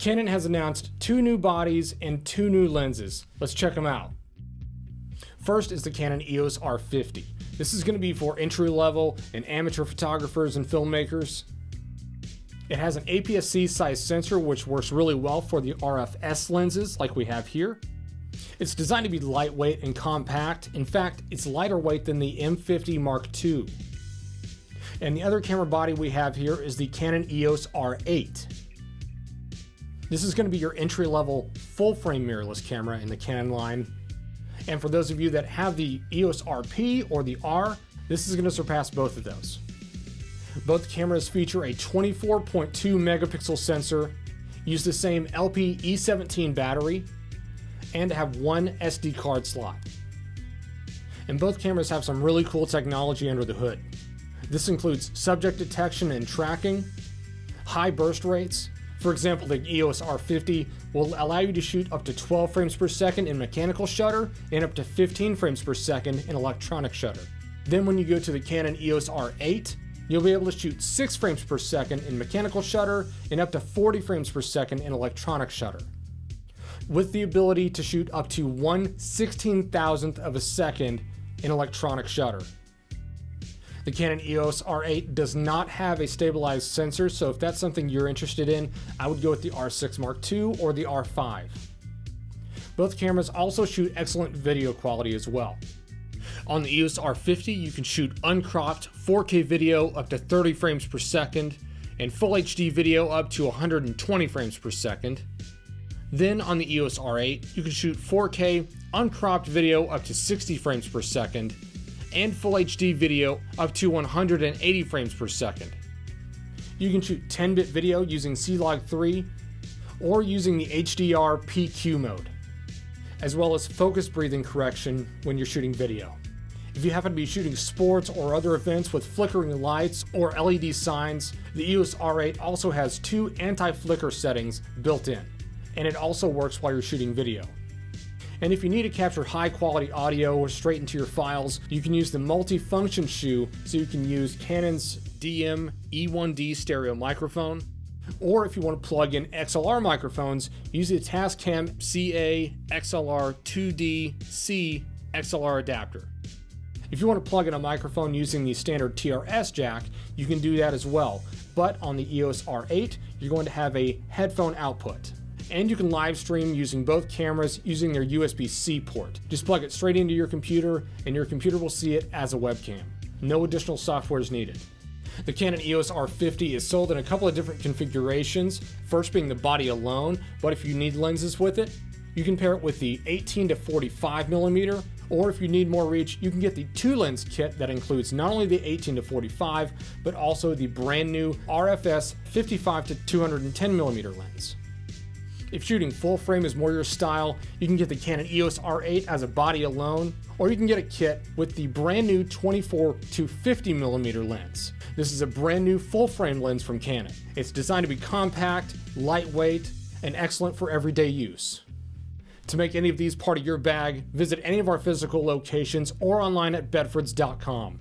Canon has announced 2 new bodies and 2 new lenses. Let's check them out. First is the Canon EOS R50. This is going to be for entry-level and amateur photographers and filmmakers. It has an APS-C size sensor, which works really well for the RFS lenses like we have here. It's designed to be lightweight and compact. In fact, it's lighter weight than the M50 Mark II. And the other camera body we have here is the Canon EOS R8. This is going to be your entry-level full-frame mirrorless camera in the Canon line. And for those of you that have the EOS RP or the R, this is going to surpass both of those. Both cameras feature a 24.2 megapixel sensor, use the same LP E17 battery, and have one SD card slot. And both cameras have some really cool technology under the hood. This includes subject detection and tracking, high burst rates. For example, the EOS R50 will allow you to shoot up to 12 frames per second in mechanical shutter and up to 15 frames per second in electronic shutter. Then when you go to the Canon EOS R8, you'll be able to shoot 6 frames per second in mechanical shutter and up to 40 frames per second in electronic shutter, with the ability to shoot up to 1/16,000th of a second in electronic shutter. The Canon EOS R8 does not have a stabilized sensor, so if that's something you're interested in, I would go with the R6 Mark II or the R5. Both cameras also shoot excellent video quality as well. On the EOS R50, you can shoot uncropped 4K video up to 30 frames per second and Full HD video up to 120 frames per second. Then on the EOS R8, you can shoot 4K uncropped video up to 60 frames per second and Full HD video up to 180 frames per second. You can shoot 10-bit video using C-Log 3 or using the HDR PQ mode, as well as focus breathing correction when you're shooting video. If you happen to be shooting sports or other events with flickering lights or LED signs, the EOS R8 also has 2 anti-flicker settings built in, and it also works while you're shooting video. And if you need to capture high quality audio or straight into your files, you can use the multi-function shoe, so you can use Canon's DM E1D stereo microphone, or if you want to plug in XLR microphones, use the Tascam CA XLR 2D C XLR adapter. If you want to plug in a microphone using the standard TRS jack, you can do that as well, but on the EOS R8, you're going to have a headphone output. And you can live stream using both cameras using their USB-C port. Just plug it straight into your computer and your computer will see it as a webcam. No additional software is needed. The Canon EOS R50 is sold in a couple of different configurations, first being the body alone, but if you need lenses with it, you can pair it with the 18 to 45mm, or if you need more reach, you can get the 2-lens kit that includes not only the 18 to 45, but also the brand new RFS 55 to 210mm lens. If shooting full frame is more your style, you can get the Canon EOS R8 as a body alone, or you can get a kit with the brand new 24 to 50mm lens. This is a brand new full frame lens from Canon. It's designed to be compact, lightweight, and excellent for everyday use. To make any of these part of your bag, visit any of our physical locations or online at bedfords.com.